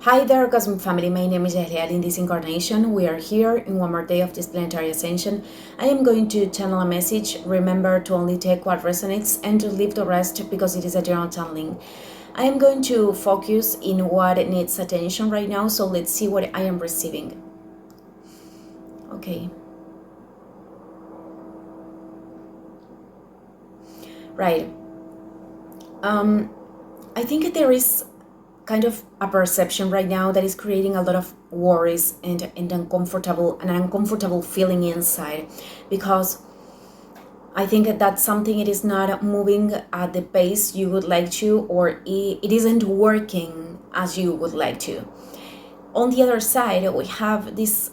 Hi there, Cosmic Family. My name is Yahliel. In this incarnation, we are here in one more day of this planetary ascension. I am going to channel a message. Remember to only take what resonates and to leave the rest because it is a general channeling. I am going to focus in what needs attention right now, so let's see what I am receiving. Okay. Right. I think there is kind of a perception right now that is creating a lot of worries and an uncomfortable feeling inside, because I think that that's something it is not moving at the pace you would like to, or it isn't working as you would like to. On the other side, we have this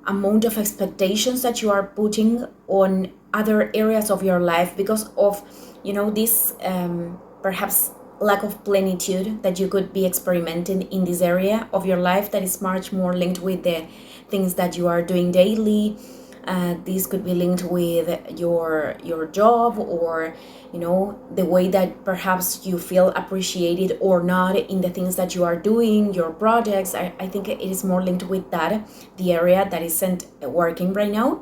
amount of expectations that you are putting on other areas of your life because of this perhaps lack of plenitude that you could be experimenting in this area of your life that is much more linked with the things that you are doing daily. This could be linked with your job, or the way that perhaps you feel appreciated or not in the things that you are doing, your projects. I think it is more linked with that, the area that isn't working right now.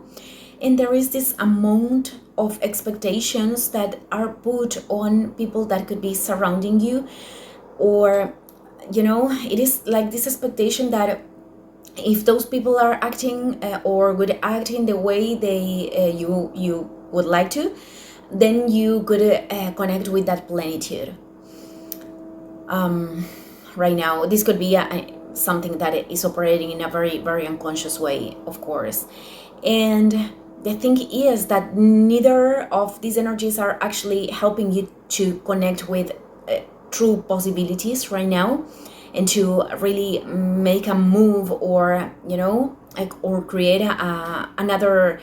And there is this amount of expectations that are put on people that could be surrounding you, or it is like this expectation that if those people are acting or would act in the way they you would like to, then you could connect with that plenitude. Right now, this could be something that is operating in a very, very unconscious way, of course. And the thing is that neither of these energies are actually helping you to connect with true possibilities right now, and to really make a move, or or create another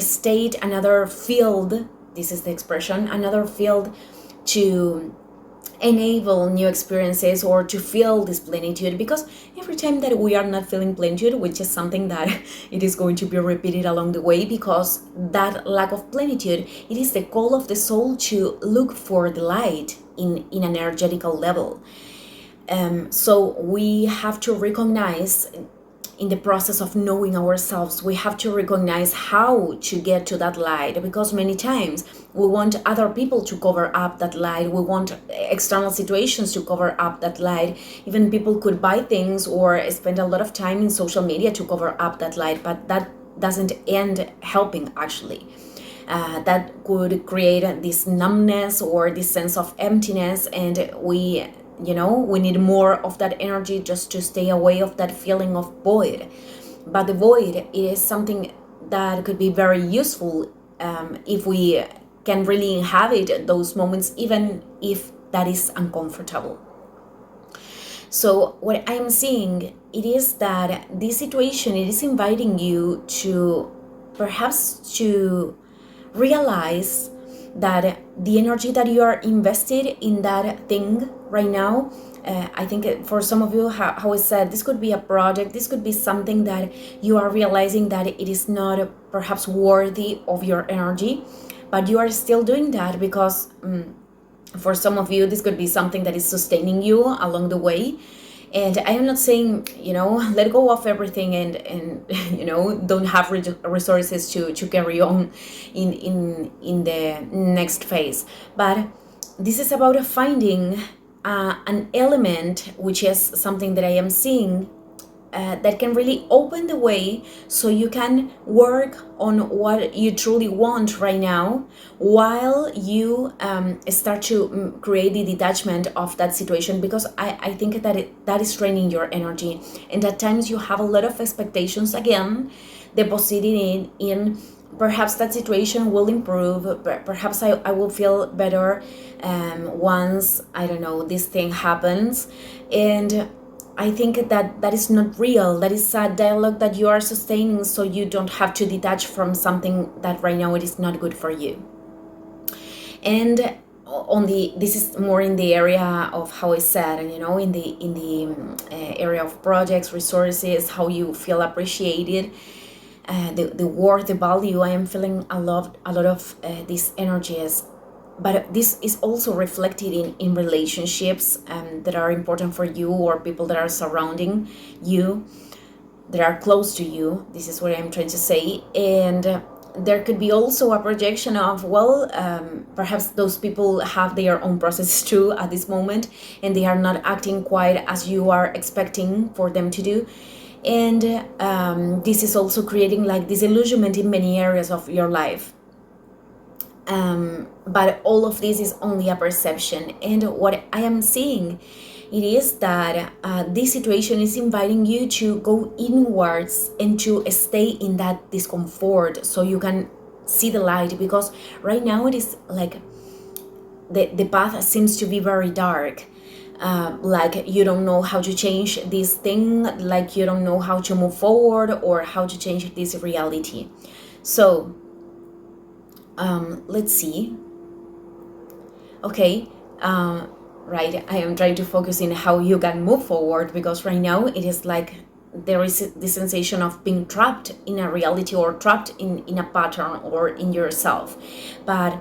state, another field. This is the expression, another field to enable new experiences or to feel this plenitude. Because every time that we are not feeling plenitude, which is something that it is going to be repeated along the way, because that lack of plenitude, it is the call of the soul to look for the light in an energetical level. So we have to recognize, in the process of knowing ourselves, we have to recognize how to get to that light, because many times we want other people to cover up that light. We want external situations to cover up that light. Even people could buy things or spend a lot of time in social media to cover up that light, but that doesn't end helping, actually. That could create this numbness or this sense of emptiness, and we need more of that energy just to stay away of that feeling of void. But the void is something that could be very useful if we can really inhabit those moments, even if that is uncomfortable. So what I'm seeing, it is that this situation, it is inviting you to perhaps to realize that the energy that you are invested in that thing right now, I think for some of you, how I said, this could be a project, this could be something that you are realizing that it is not perhaps worthy of your energy, but you are still doing that because for some of you, this could be something that is sustaining you along the way. And I am not saying, let go of everything and don't have resources to carry on in the next phase. But this is about finding an element, which is something that I am seeing that can really open the way so you can work on what you truly want right now, while you start to create the detachment of that situation. Because I think that that is draining your energy, and at times you have a lot of expectations again depositing in perhaps that situation will improve, perhaps I will feel better once, I don't know, this thing happens. And I think that is not real. That is a dialogue that you are sustaining so you don't have to detach from something that right now it is not good for you. And this is more in the area of how I said, in the area of projects, resources, how you feel appreciated, the worth, the value. I am feeling a lot of these energies but this is also reflected in relationships that are important for you, or people that are surrounding you, that are close to you. This is what I'm trying to say. And there could be also a projection of, well, perhaps those people have their own processes too at this moment, and they are not acting quite as you are expecting for them to do. And this is also creating like disillusionment in many areas of your life. But all of this is only a perception. And what I am seeing, it is that this situation is inviting you to go inwards and to stay in that discomfort so you can see the light. Because right now it is like the path seems to be very dark. Like you don't know how to change this thing, like you don't know how to move forward or how to change this reality. So let's see. Okay, right, I am trying to focus in how you can move forward, because right now it is like there is this sensation of being trapped in a reality, or trapped in a pattern, or in yourself. But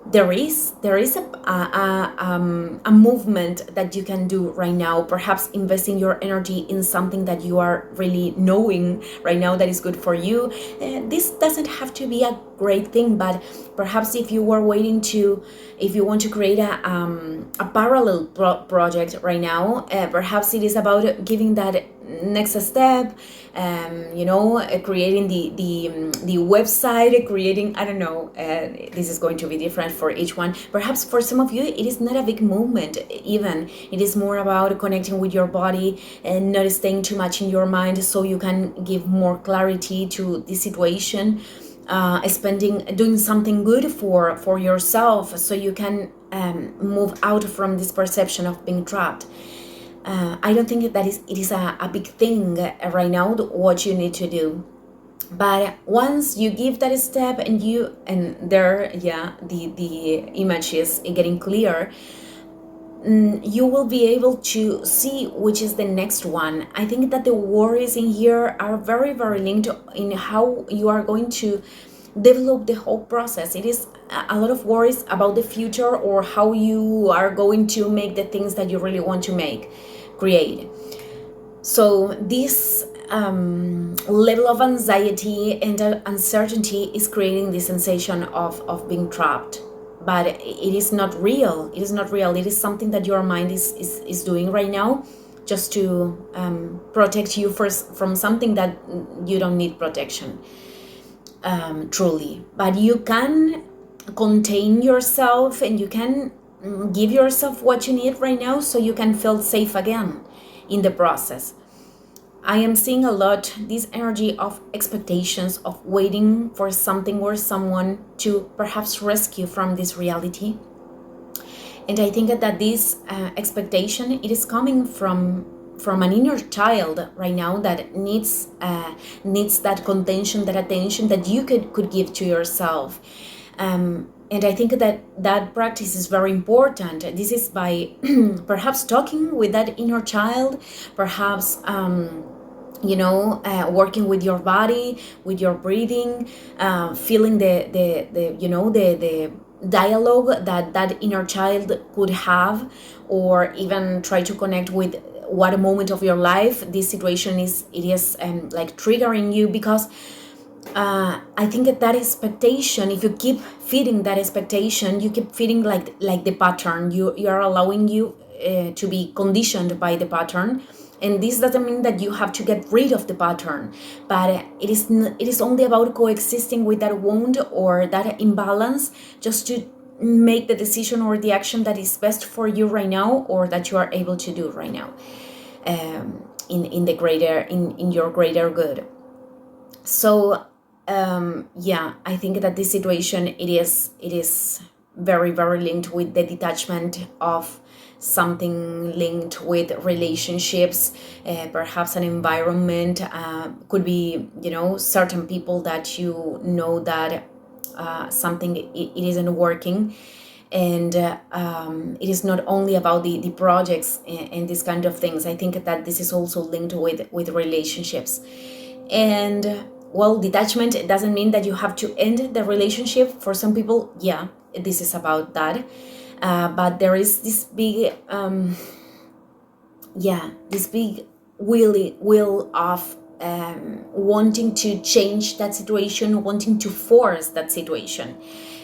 there is a movement that you can do right now, perhaps investing your energy in something that you are really knowing right now that is good for you. This doesn't have to be a great thing, but perhaps if you were waiting to, if you want to create a parallel project right now, perhaps it is about giving that next step, creating the website, creating, I don't know, this is going to be different for each one. Perhaps for some of you it is not a big movement, even it is more about connecting with your body and not staying too much in your mind, so you can give more clarity to the situation. Doing something good for yourself, so you can move out from this perception of being trapped. I don't think that it is a big thing right now, what you need to do. But once you give that step, and the image is getting clear, you will be able to see which is the next one. I think that the worries in here are very, very linked in how you are going to develop the whole process. It is a lot of worries about the future, or how you are going to make the things that you really want to create. So this level of anxiety and uncertainty is creating this sensation of being trapped. But it is not real. It is not real. It is something that your mind is doing right now, just to protect you from something that you don't need protection, truly. But you can contain yourself, and you can give yourself what you need right now, so you can feel safe again in the process. I am seeing a lot this energy of expectations, of waiting for something or someone to perhaps rescue from this reality. And I think that this expectation, it is coming from an inner child right now that needs that contention, that attention that you could give to yourself. And I think that practice is very important. This is by perhaps talking with that inner child, perhaps working with your body, with your breathing, feeling the dialogue that inner child could have, or even try to connect with what moment of your life this situation is like triggering you. Because I think that expectation, if you keep feeding that expectation, you keep feeding like the pattern. You are allowing you to be conditioned by the pattern. And this doesn't mean that you have to get rid of the pattern, but it is only about coexisting with that wound or that imbalance, just to make the decision or the action that is best for you right now, or that you are able to do right now, in your greater good. So I think that this situation, it is very, very linked with the detachment of something, linked with relationships, perhaps an environment, could be certain people that that something it isn't working. And it is not only about the projects and these kind of things. I think that this is also linked with relationships. And well, detachment, it doesn't mean that you have to end the relationship. For some people, this is about that. But there is this big this big will of wanting to change that situation, wanting to force that situation.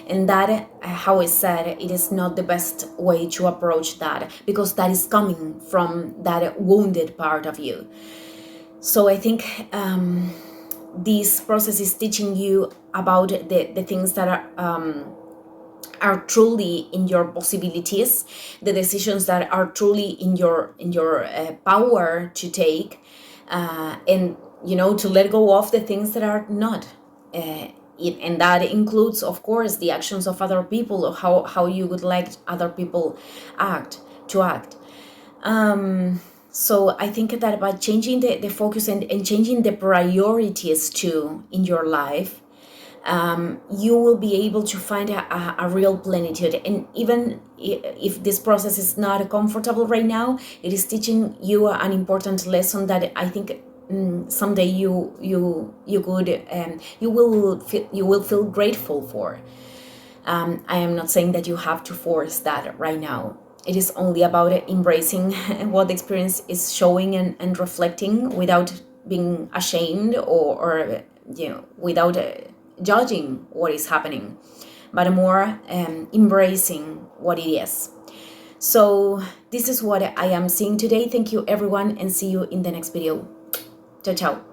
And that, how I said, it is not the best way to approach that, because that is coming from that wounded part of you. So I think this process is teaching you about the things that are truly in your possibilities, the decisions that are truly in your power to take, and to let go of the things that are not. And that includes, of course, the actions of other people, or how you would like other people act. So I think that by changing the focus and changing the priorities too in your life, you will be able to find a real plenitude. And even if this process is not comfortable right now, it is teaching you an important lesson that I think someday you will feel grateful for. I am not saying that you have to force that right now. It is only about embracing what the experience is showing and reflecting, without being ashamed or without judging what is happening, but more embracing what it is. So this is what I am seeing today. Thank you, everyone, and see you in the next video. Ciao, ciao.